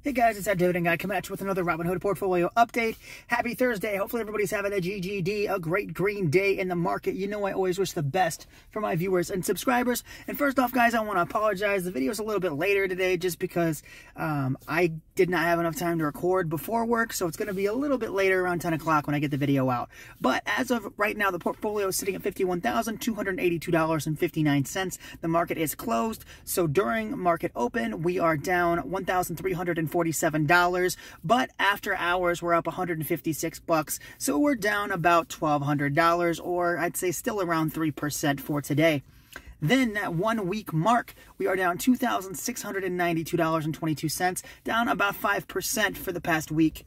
Hey guys, it's that Dividend guy coming at you with another Robinhood portfolio update. Happy Thursday. Hopefully everybody's having a GGD, a great green day in the market. You know I always wish the best for my viewers and subscribers. And first off, guys, I want to apologize. The video's a little bit later today just because I did not have enough time to record before work, so it's going to be a little bit later around 10 o'clock when I get the video out. But as of right now, the portfolio is sitting at $51,282.59. The market is closed, so during market open, we are down $1,347, but after hours we're up $156, so we're down about $1,200, or I'd say still around 3% for today. Then that 1 week mark, we are down $2,692.22, down about 5% for the past week.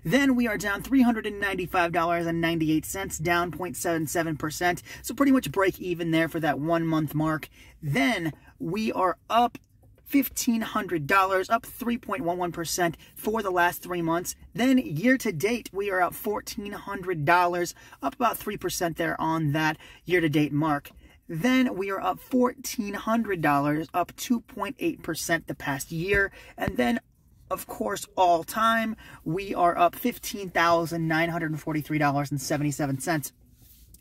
Then we are down $395.98, down 0.77%, so pretty much break even there for that 1 month mark. Then we are up $1,500, up 3.11% for the last 3 months. Then year to date, we are up $1,400, up about 3% there on that year to date mark. Then we are up $1,400, up 2.8% the past year. And then, of course, all time, we are up $15,943.77,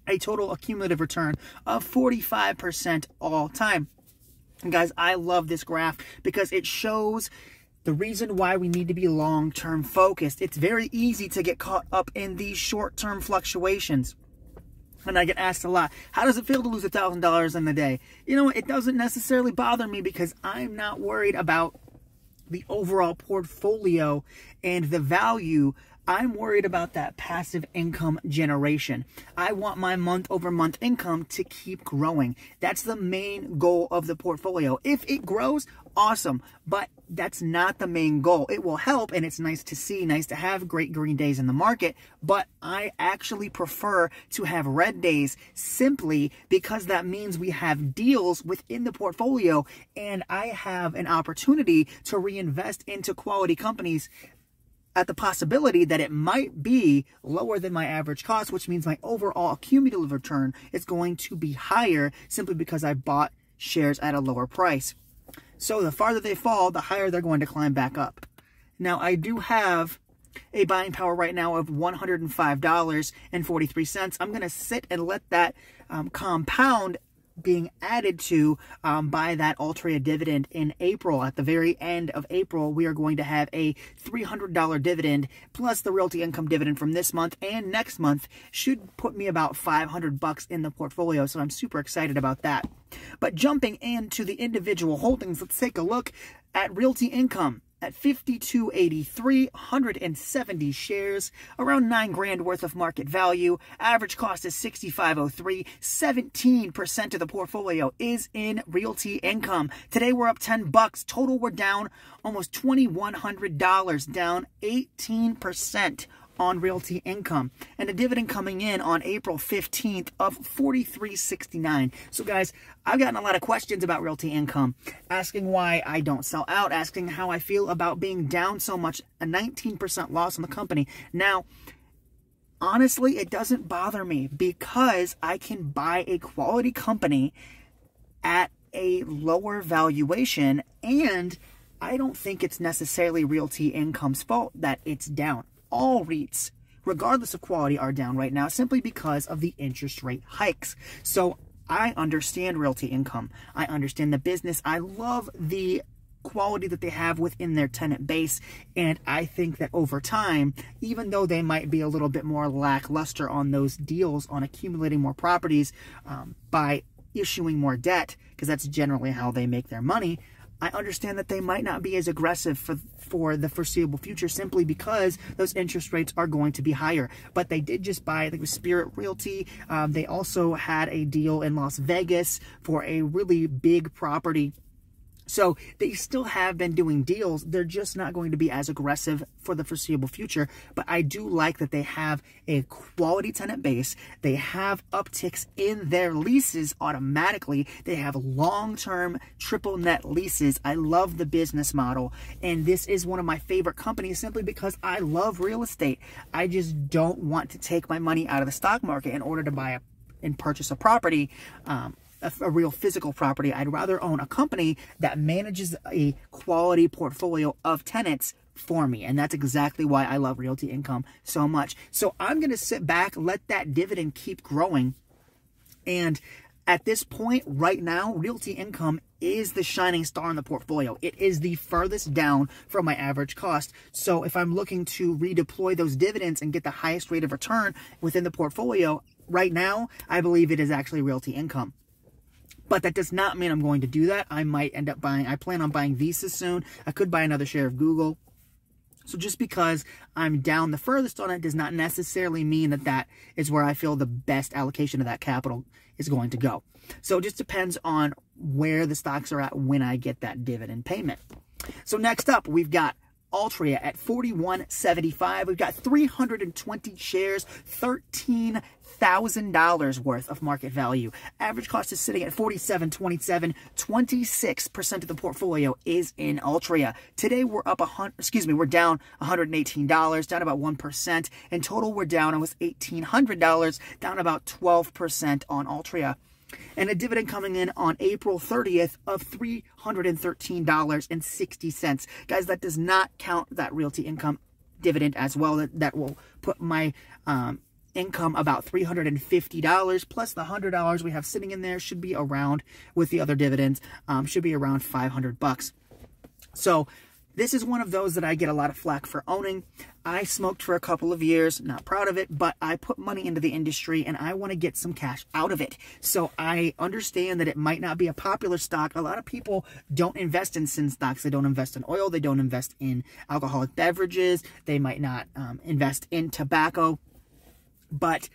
a total accumulative return of 45% all time. And guys, I love this graph because it shows the reason why we need to be long-term focused. It's very easy to get caught up in these short-term fluctuations. And I get asked a lot, how does it feel to lose $1,000 in a day? You know, it doesn't necessarily bother me because I'm not worried about the overall portfolio and the value. I'm worried about that passive income generation. I want my month-over-month income to keep growing. That's the main goal of the portfolio. If it grows, awesome, but that's not the main goal. It will help, and it's nice to see, nice to have great green days in the market, but I actually prefer to have red days simply because that means we have deals within the portfolio, and I have an opportunity to reinvest into quality companies at the possibility that it might be lower than my average cost, which means my overall cumulative return is going to be higher simply because I bought shares at a lower price. So the farther they fall, the higher they're going to climb back up. Now, I do have a buying power right now of $105.43. I'm going to sit and let that compound being added to by that Altria dividend in April. At the very end of April, we are going to have a $300 dividend plus the realty income dividend from this month and next month should put me about $500 in the portfolio. So I'm super excited about that. But jumping into the individual holdings, let's take a look at realty income. At 5283, 170 shares, around $9 grand worth of market value. Average cost is 6503. 17% of the portfolio is in realty income. Today we're up $10. Total we're down almost $2,100, down 18% on realty income, and a dividend coming in on April 15th of $43.69. So guys, I've gotten a lot of questions about realty income, asking why I don't sell out, asking how I feel about being down so much, a 19% loss on the company. Now, honestly, it doesn't bother me because I can buy a quality company at a lower valuation, and I don't think it's necessarily realty income's fault that it's down. All REITs, regardless of quality, are down right now simply because of the interest rate hikes. So I understand realty income. I understand the business. I love the quality that they have within their tenant base. And I think that over time, even though they might be a little bit more lackluster on those deals, on accumulating more properties by issuing more debt, because that's generally how they make their money, I understand that they might not be as aggressive for the foreseeable future simply because those interest rates are going to be higher. But they did just buy, I think it was Spirit Realty. They also had a deal in Las Vegas for a really big property. So they still have been doing deals. They're just not going to be as aggressive for the foreseeable future. But I do like that they have a quality tenant base. They have upticks in their leases automatically. They have long-term triple net leases. I love the business model. And this is one of my favorite companies simply because I love real estate. I just don't want to take my money out of the stock market in order to buy and purchase a property. A real physical property. I'd rather own a company that manages a quality portfolio of tenants for me. And that's exactly why I love Realty Income so much. So I'm going to sit back, let that dividend keep growing. And at this point right now, Realty Income is the shining star in the portfolio. It is the furthest down from my average cost. So if I'm looking to redeploy those dividends and get the highest rate of return within the portfolio, right now, I believe it is actually Realty Income. But that does not mean I'm going to do that. I might end up buying, I plan on buying Visa soon. I could buy another share of Google. So just because I'm down the furthest on it does not necessarily mean that that is where I feel the best allocation of that capital is going to go. So it just depends on where the stocks are at when I get that dividend payment. So next up, we've got Altria at $41.75. We've got 320 shares, $13,000 worth of market value. Average cost is sitting at $47.27. 26% of the portfolio is in Altria. Today we're up we're down $118, down about 1%. In total, we're down almost $1,800, down about 12% on Altria. And a dividend coming in on April 30th of $313.60. Guys, that does not count that Realty Income dividend as well. That will put my income about $350 plus the $100 we have sitting in there should be around, with the other dividends, should be around $500. So this is one of those that I get a lot of flack for owning. I smoked for a couple of years, not proud of it, but I put money into the industry and I want to get some cash out of it. So I understand that it might not be a popular stock. A lot of people don't invest in sin stocks. They don't invest in oil. They don't invest in alcoholic beverages. They might not invest in tobacco. But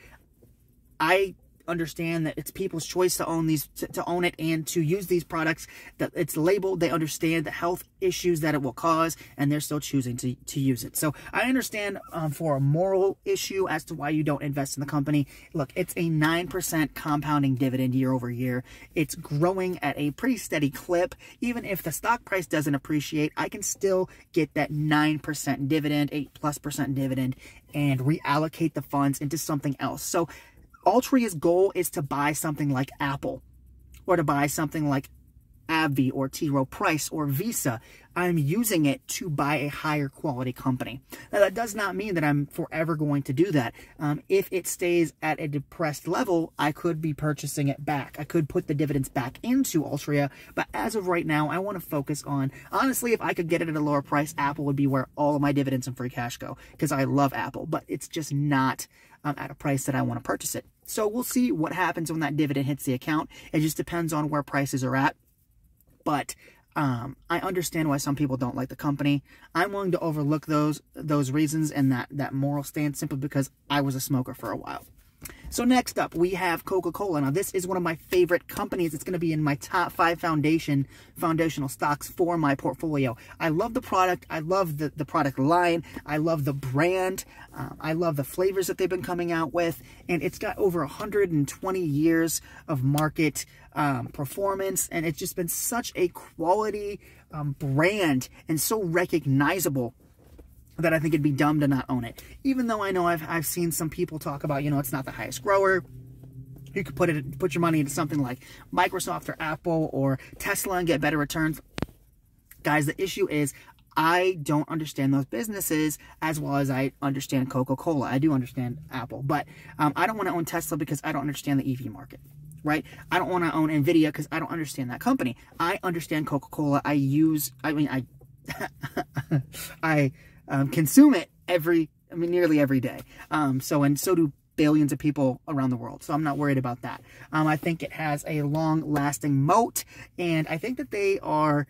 I understand that it's people's choice to own these, to own it and to use these products. That it's labeled. They understand the health issues that it will cause, and they're still choosing to use it. So I understand for a moral issue as to why you don't invest in the company. Look, it's a 9% compounding dividend year over year. It's growing at a pretty steady clip. Even if the stock price doesn't appreciate, I can still get that 9% dividend, 8+% dividend, and reallocate the funds into something else. So Altria's goal is to buy something like Apple, or to buy something like AbbVie or T. Rowe Price or Visa. I'm using it to buy a higher quality company. Now, that does not mean that I'm forever going to do that. If it stays at a depressed level, I could be purchasing it back. I could put the dividends back into Altria, but as of right now, I want to focus on, honestly, if I could get it at a lower price, Apple would be where all of my dividends and free cash go, because I love Apple, but it's just not at a price that I want to purchase it. So we'll see what happens when that dividend hits the account. It just depends on where prices are at. But I understand why some people don't like the company. I'm willing to overlook those reasons and that moral stance simply because I was a smoker for a while. So next up, we have Coca-Cola. Now, this is one of my favorite companies. It's going to be in my top 5 foundational stocks for my portfolio. I love the product. I love the product line. I love the brand. I love the flavors that they've been coming out with. And it's got over 120 years of market performance. And it's just been such a quality brand and so recognizable that I think it'd be dumb to not own it. Even though I know I've seen some people talk about, it's not the highest grower. You could put your money into something like Microsoft or Apple or Tesla and get better returns. Guys, the issue is I don't understand those businesses as well as I understand Coca-Cola. I do understand Apple, but I don't want to own Tesla because I don't understand the EV market. Right? I don't want to own Nvidia because I don't understand that company. I understand Coca-Cola. I consume it nearly every day. So do billions of people around the world. So I'm not worried about that. I think it has a long-lasting moat, and I think that they are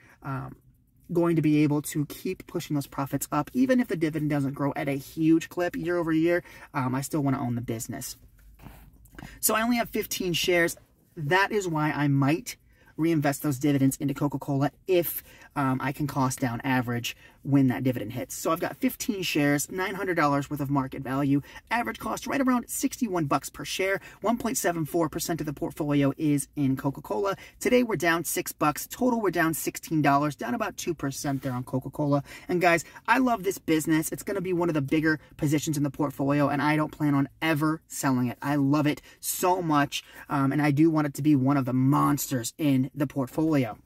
going to be able to keep pushing those profits up. Even if the dividend doesn't grow at a huge clip year over year, I still want to own the business. So I only have 15 shares. That is why I might reinvest those dividends into Coca-Cola if I can cost down average when that dividend hits. So I've got 15 shares, $900 worth of market value, average cost right around $61 per share. 1.74% of the portfolio is in Coca-Cola. Today we're down $6. Total we're down $16, down about 2% there on Coca-Cola. And guys, I love this business. It's going to be one of the bigger positions in the portfolio, and I don't plan on ever selling it. I love it so much, and I do want it to be one of the monsters in the portfolio.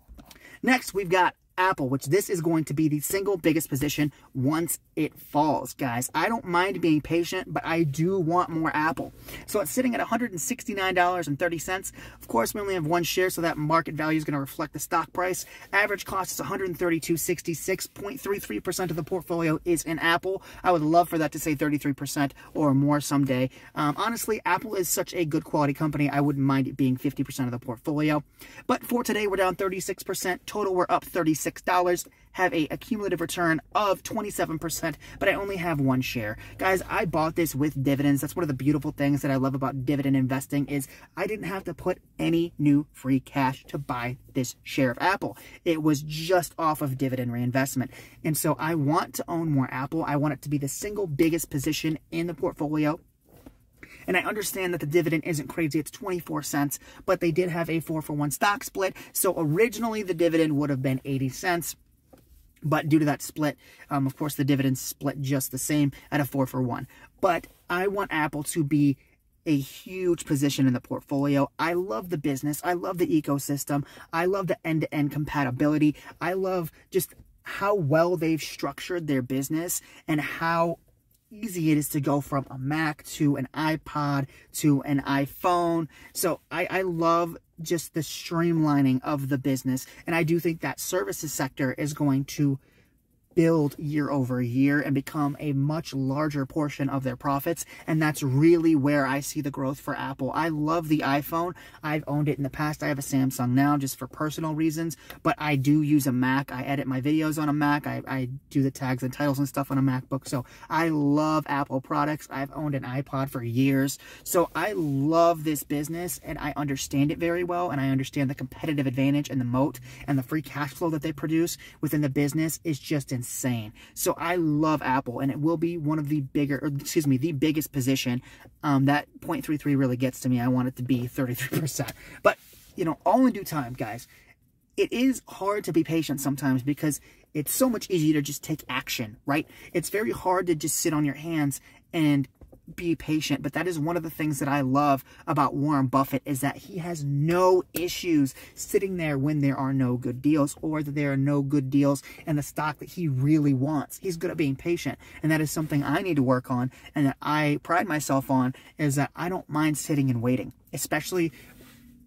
Next, we've got Apple, which this is going to be the single biggest position once it falls, guys. I don't mind being patient, but I do want more Apple. So it's sitting at $169.30. Of course, we only have one share, so that market value is going to reflect the stock price. Average cost is $132.66. 0.33% of the portfolio is in Apple. I would love for that to say 33% or more someday. Honestly, Apple is such a good quality company, I wouldn't mind it being 50% of the portfolio. But for today, we're down 36%. Total, we're up $36. Have a accumulative return of 27%, but I only have one share. Guys, I bought this with dividends. That's one of the beautiful things that I love about dividend investing is I didn't have to put any new free cash to buy this share of Apple. It was just off of dividend reinvestment. And so I want to own more Apple. I want it to be the single biggest position in the portfolio. And I understand that the dividend isn't crazy. It's 24 cents, but they did have a 4-for-1 stock split. So originally the dividend would have been 80 cents. But due to that split, of course, the dividends split just the same at a 4-for-1. But I want Apple to be a huge position in the portfolio. I love the business. I love the ecosystem. I love the end-to-end compatibility. I love just how well they've structured their business and how easy it is to go from a Mac to an iPod to an iPhone. So I love just the streamlining of the business. And I do think that services sector is going to build year over year and become a much larger portion of their profits. And that's really where I see the growth for Apple. I love the iPhone. I've owned it in the past. I have a Samsung now just for personal reasons, but I do use a Mac. I edit my videos on a Mac. I do the tags and titles and stuff on a MacBook. So I love Apple products. I've owned an iPod for years. So I love this business and I understand it very well. And I understand the competitive advantage and the moat and the free cash flow that they produce within the business is just insane. So I love Apple, and it will be one of the the biggest position. That 0.33 really gets to me. I want it to be 33%. But, all in due time, guys. It is hard to be patient sometimes because it's so much easier to just take action, right? It's very hard to just sit on your hands and be patient, but that is one of the things that I love about Warren Buffett is that he has no issues sitting there when there are no good deals or that there are no good deals in the stock that he really wants. He's good at being patient, and that is something I need to work on and that I pride myself on is that I don't mind sitting and waiting, especially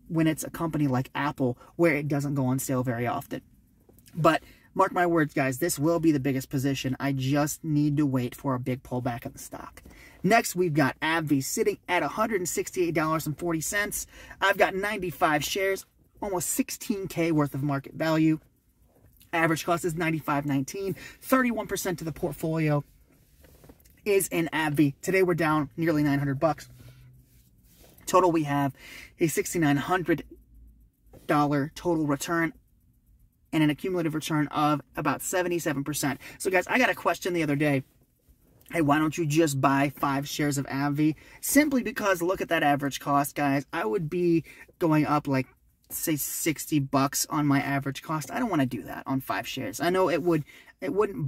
when it's a company like Apple where it doesn't go on sale very often. But mark my words, guys, this will be the biggest position. I just need to wait for a big pullback in the stock. Next, we've got AbbVie sitting at $168.40. I've got 95 shares, almost $16K worth of market value. Average cost is $95.19. 31% of the portfolio is in AbbVie. Today, we're down nearly $900. Total, we have a $6,900 total return and an accumulative return of about 77%. So, guys, I got a question the other day. Hey, why don't you just buy 5 shares of AbbVie? Simply because, look at that average cost, guys. I would be going up like, say, $60 on my average cost. I don't want to do that on 5 shares. I know it wouldn't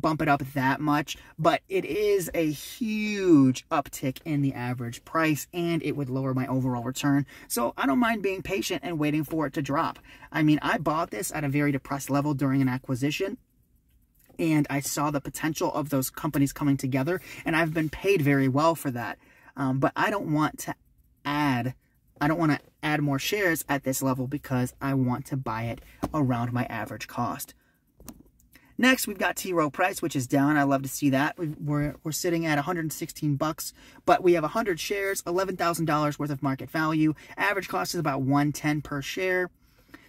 bump it up that much, but it is a huge uptick in the average price, and it would lower my overall return. So I don't mind being patient and waiting for it to drop. I mean, I bought this at a very depressed level during an acquisition, and I saw the potential of those companies coming together, and I've been paid very well for that. But I don't want to add more shares at this level because I want to buy it around my average cost. Next, we've got T. Rowe Price, which is down. I love to see that. We're sitting at $116, but we have 100 shares, $11,000 worth of market value. Average cost is about $110 per share.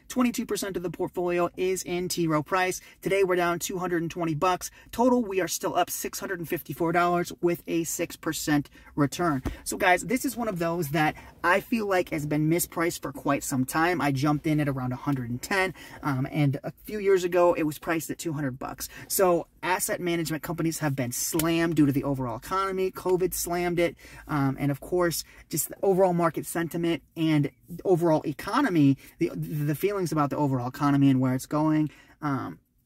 22% of the portfolio is in T. Rowe Price. Today, we're down $220. Total, we are still up $654 with a 6% return. So, guys, this is one of those that I feel like has been mispriced for quite some time. I jumped in at around 110, and a few years ago, it was priced at $200. So, asset management companies have been slammed due to the overall economy. COVID slammed it, and of course, just the overall market sentiment and overall economy, the feelings about the overall economy and where it's going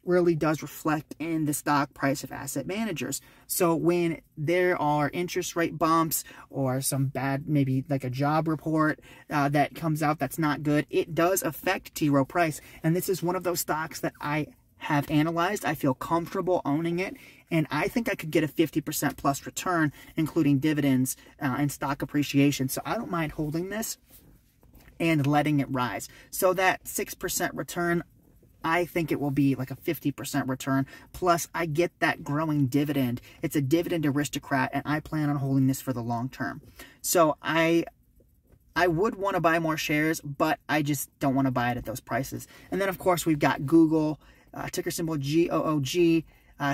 really does reflect in the stock price of asset managers. So when there are interest rate bumps or some bad, maybe like a job report that comes out that's not good, it does affect T. Rowe Price. And this is one of those stocks that I have analyzed. I feel comfortable owning it, and I think I could get a 50% plus return, including dividends and stock appreciation. So I don't mind holding this and letting it rise. So that 6% return, I think it will be like a 50% return. Plus, I get that growing dividend. It's a dividend aristocrat, and I plan on holding this for the long term. So I would want to buy more shares, but I just don't want to buy it at those prices. And then, of course, we've got Google, ticker symbol GOOG,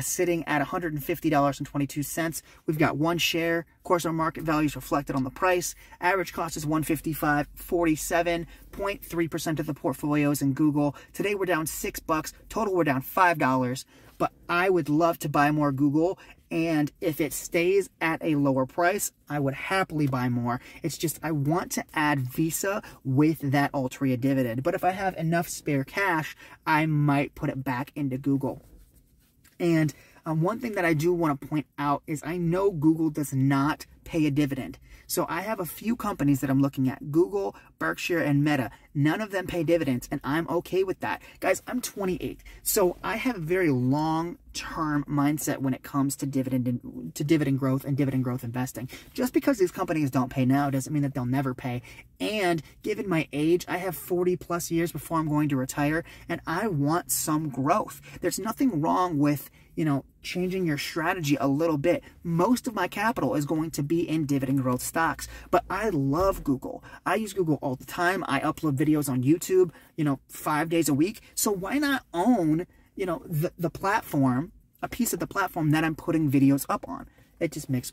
sitting at $150.22. We've got one share. Of course, our market value is reflected on the price. Average cost is $155.47. 0.3% of the portfolio is in Google. Today, we're down $6. Total, we're down $5. But I would love to buy more Google. And if it stays at a lower price, I would happily buy more. It's just I want to add Visa with that Altria dividend. But if I have enough spare cash, I might put it back into Google. And one thing that I do want to point out is I know Google does not pay a dividend. So I have a few companies that I'm looking at: Google, Berkshire, and Meta. None of them pay dividends, and I'm okay with that. Guys, I'm 28, so I have a very long-term mindset when it comes to dividend growth and dividend growth investing. Just because these companies don't pay now doesn't mean that they'll never pay. And given my age, I have 40 plus years before I'm going to retire, and I want some growth. There's nothing wrong with, you know, changing your strategy a little bit. Most of my capital is going to be in dividend growth stocks, but I love Google. I use Google all the time. I upload videos on YouTube, you know, 5 days a week. So why not own, you know, the platform, a piece of the platform that I'm putting videos up on? It just makes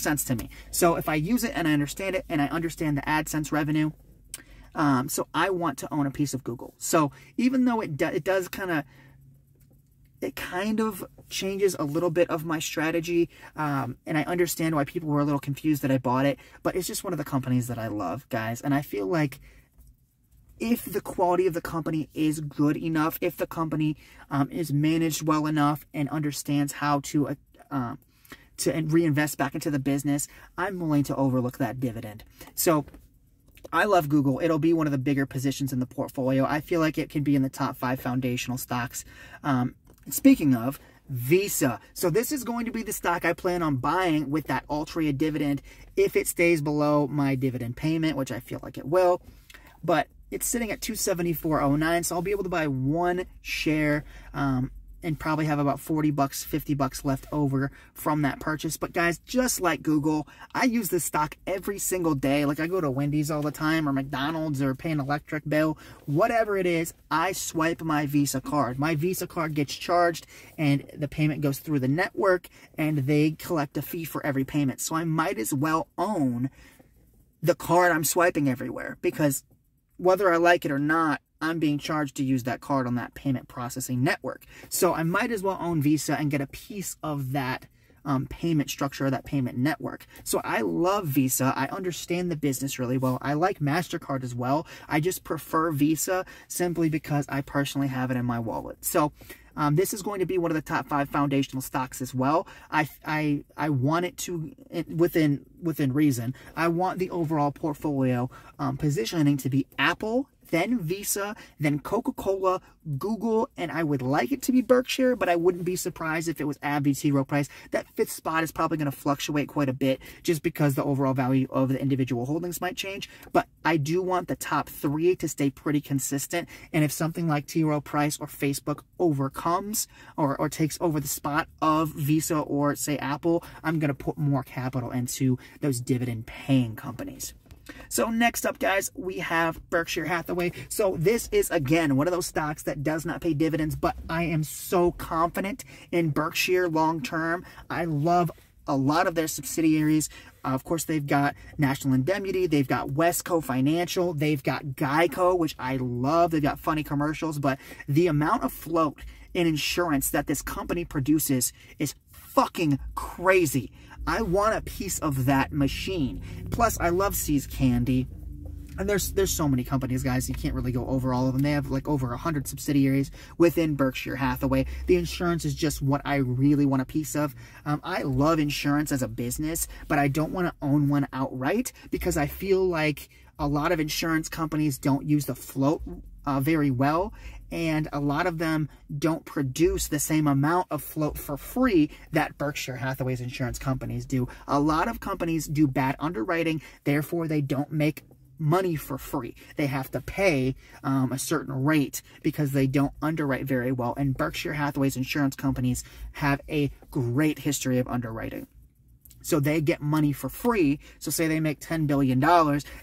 sense to me. So if I use it and I understand it, and I understand the AdSense revenue, so I want to own a piece of Google. So even though it does kind of changes a little bit of my strategy, and I understand why people were a little confused that I bought it, but it's just one of the companies that I love, guys. And I feel like if the quality of the company is good enough, if the company is managed well enough and understands how to reinvest back into the business, I'm willing to overlook that dividend. So I love Google. It'll be one of the bigger positions in the portfolio. I feel like it can be in the top 5 foundational stocks. Speaking of Visa, so this is going to be the stock I plan on buying with that Altria dividend if it stays below my dividend payment, which I feel like it will. But it's sitting at $274.09, so I'll be able to buy one share and probably have about $40, $50 left over from that purchase. But guys, just like Google, I use this stock every single day. Like I go to Wendy's all the time, or McDonald's, or pay an electric bill, whatever it is, I swipe my Visa card. My Visa card gets charged, and the payment goes through the network, and they collect a fee for every payment. So I might as well own the card I'm swiping everywhere, because whether I like it or not, I'm being charged to use that card on that payment processing network. So I might as well own Visa and get a piece of that payment structure, that payment network. So I love Visa. I understand the business really well. I like MasterCard as well. I just prefer Visa simply because I personally have it in my wallet. So this is going to be one of the top 5 foundational stocks as well. I want it to, within reason, I want the overall portfolio positioning to be Apple, then Visa, then Coca-Cola, Google, and I would like it to be Berkshire, but I wouldn't be surprised if it was AbbVie, T. Rowe Price. That 5th spot is probably going to fluctuate quite a bit just because the overall value of the individual holdings might change, but I do want the top 3 to stay pretty consistent, and if something like T. Rowe Price or Facebook overcomes or takes over the spot of Visa or, say, Apple, I'm going to put more capital into those dividend-paying companies. So next up, guys, we have Berkshire Hathaway. So this is, again, one of those stocks that does not pay dividends, but I am so confident in Berkshire long term. I love a lot of their subsidiaries. Of course, they've got National Indemnity, they've got Westco Financial, they've got Geico, which I love. They've got funny commercials, but the amount of float in insurance that this company produces is fucking crazy. I want a piece of that machine. Plus, I love See's Candy. And there's so many companies, guys. You can't really go over all of them. They have like over 100 subsidiaries within Berkshire Hathaway. The insurance is just what I really want a piece of. I love insurance as a business, but I don't want to own one outright because I feel like a lot of insurance companies don't use the float very well, and a lot of them don't produce the same amount of float for free that Berkshire Hathaway's insurance companies do. A lot of companies do bad underwriting, therefore they don't make money for free. They have to pay a certain rate because they don't underwrite very well, and Berkshire Hathaway's insurance companies have a great history of underwriting. So they get money for free. So say they make $10 billion,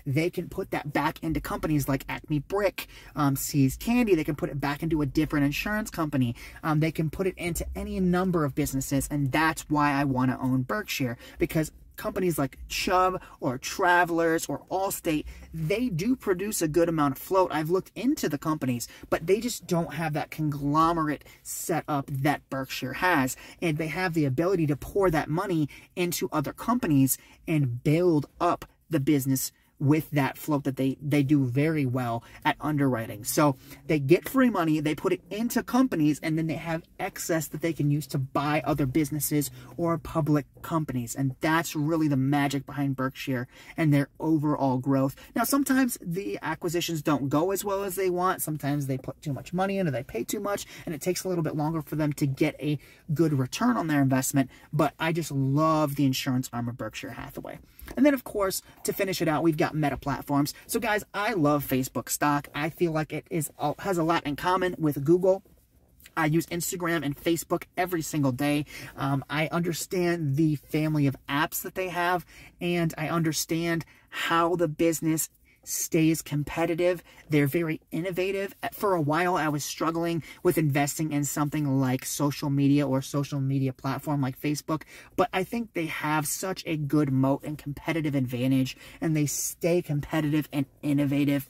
they can put that back into companies like Acme Brick, See's Candy. They can put it back into a different insurance company. They can put it into any number of businesses. And that's why I want to own Berkshire, because companies like Chubb or Travelers or Allstate, they do produce a good amount of float. I've looked into the companies, but they just don't have that conglomerate setup that Berkshire has. And they have the ability to pour that money into other companies and build up the business with that float that they do very well at underwriting. So they get free money, they put it into companies, and then they have excess that they can use to buy other businesses or public companies. And that's really the magic behind Berkshire and their overall growth. Now, sometimes the acquisitions don't go as well as they want. Sometimes they put too much money in or they pay too much, and it takes a little bit longer for them to get a good return on their investment. But I just love the insurance arm of Berkshire Hathaway. And then, of course, to finish it out, we've got Meta platforms. So, guys, I love Facebook stock. I feel like it has a lot in common with Google. I use Instagram and Facebook every single day. I understand the family of apps that they have, and I understand how the business stays competitive. They're very innovative. For a while, I was struggling with investing in something like social media or social media platform like Facebook, but I think they have such a good moat and competitive advantage, and they stay competitive and innovative.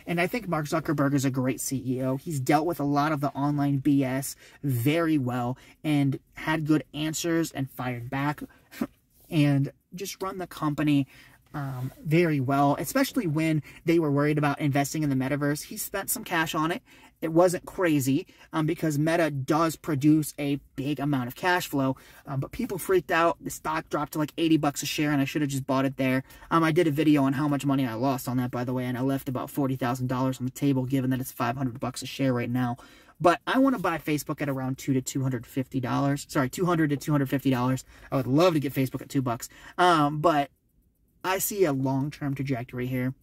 And I think Mark Zuckerberg is a great CEO. He's dealt with a lot of the online BS very well and had good answers and fired back and just run the company very well, especially when they were worried about investing in the metaverse. He spent some cash on it. It wasn't crazy because Meta does produce a big amount of cash flow, but people freaked out. The stock dropped to like 80 bucks a share, and I should have just bought it there. I did a video on how much money I lost on that, by the way, and I left about $40,000 on the table, given that it's 500 bucks a share right now. But I want to buy Facebook at around $200 to $250. Sorry, $200 to $250. I would love to get Facebook at $2. But I see a long-term trajectory here.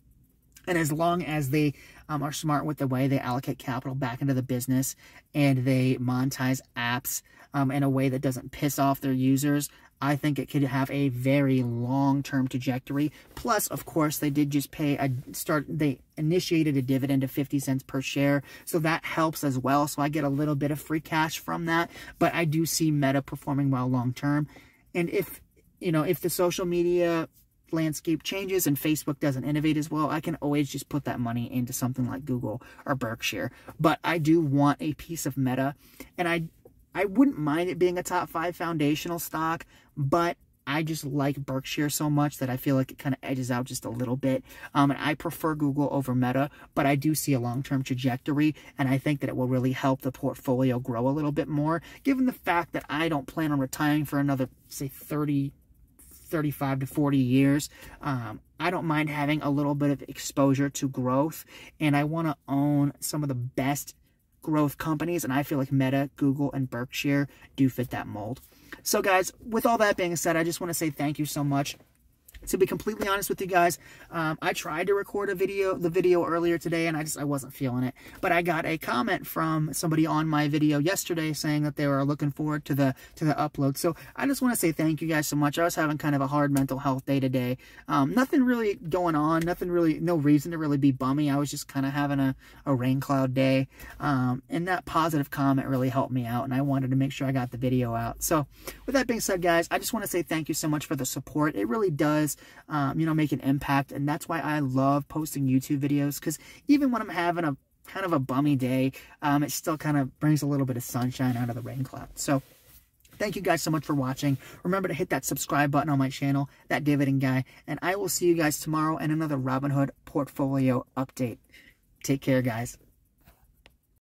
And as long as they are smart with the way they allocate capital back into the business and they monetize apps in a way that doesn't piss off their users, I think it could have a very long-term trajectory. Plus, of course, they did just they initiated a dividend of 50 cents per share. So that helps as well. So I get a little bit of free cash from that. But I do see Meta performing well long-term. And if the social media landscape changes and Facebook doesn't innovate as well, I can always just put that money into something like Google or Berkshire. But I do want a piece of Meta, and I wouldn't mind it being a top 5 foundational stock, but I just like Berkshire so much that I feel like it kind of edges out just a little bit. And I prefer Google over Meta, but I do see a long-term trajectory, and I think that it will really help the portfolio grow a little bit more, given the fact that I don't plan on retiring for another, say, 35 to 40 years. I don't mind having a little bit of exposure to growth, and I want to own some of the best growth companies, and I feel like Meta, Google, and Berkshire do fit that mold. So guys, with all that being said, I just want to say thank you so much. To be completely honest with you guys, I tried to record the video earlier today, and I wasn't feeling it. But I got a comment from somebody on my video yesterday saying that they were looking forward to the upload. So I just want to say thank you guys so much. I was having kind of a hard mental health day today. Nothing really going on. No reason to really be bummy. I was just kind of having a rain cloud day. And that positive comment really helped me out, and I wanted to make sure I got the video out. So with that being said, guys, I just want to say thank you so much for the support. It really does make an impact, and that's why I love posting YouTube videos, because even when I'm having a kind of a bummy day, it still kind of brings a little bit of sunshine out of the rain cloud. So thank you guys so much for watching. Remember to hit that subscribe button on my channel, That Dividend Guy, and I will see you guys tomorrow in another Robinhood portfolio update. Take care, guys.